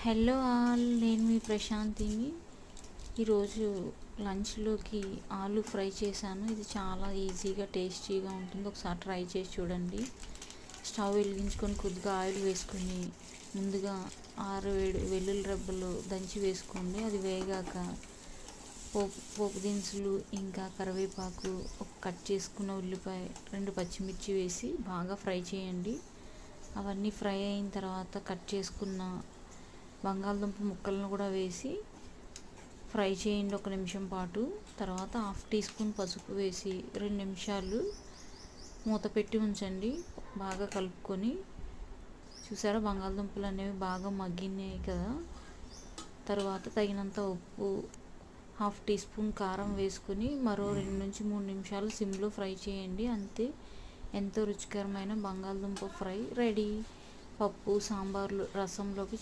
Hello all, నేను మీ ప్రశాంతిని. ఈరోజు లంచ్లోకి ఆలు ఫ్రై చేశాను. ఇది చాలా ఈజీగా టేస్టీగా ఉంటుంది. ఒకసారి ట్రై చేసి చూడండి. స్టవ్ వెలిగించుకొని కొద్దిగా ఆయిల్ వేసుకొని ముందుగా 6-7 వెల్లుల్లి రెబ్బలు దంచి వేసుకోండి. అది వేగాక పోపు దినుసులు, ఇంకా కరివేపాకు, ఒక కట్ చేసుకున్న ఉల్లిపాయ, 2 పచ్చిమిర్చి వేసి బాగా ఫ్రై చేయండి. అవన్నీ ఫ్రై అయిన తర్వాత కట్ చేసుకున్న బంగాళదుంప ముక్కలను కూడా వేసి ఫ్రై చేయండి 1 నిమిషం పాటు. తర్వాత 1/2 టీ స్పూన్ పసుపు వేసి 2 నిమిషాలు మూత పెట్టి ఉంచండి. బాగా కలుపుకొని, చూసారా బంగాళదుంపలు అనేవి బాగా మగ్గినాయి కదా. తర్వాత తగినంత ఉప్పు, 1/2 టీ స్పూన్ కారం వేసుకొని మరో 2 నుంచి 3 నిమిషాలు సిమ్లో ఫ్రై చేయండి. అంతే, ఎంతో రుచికరమైన బంగాళదుంప ఫ్రై రెడీ. పప్పు, సాంబార్లు, రసంలోకి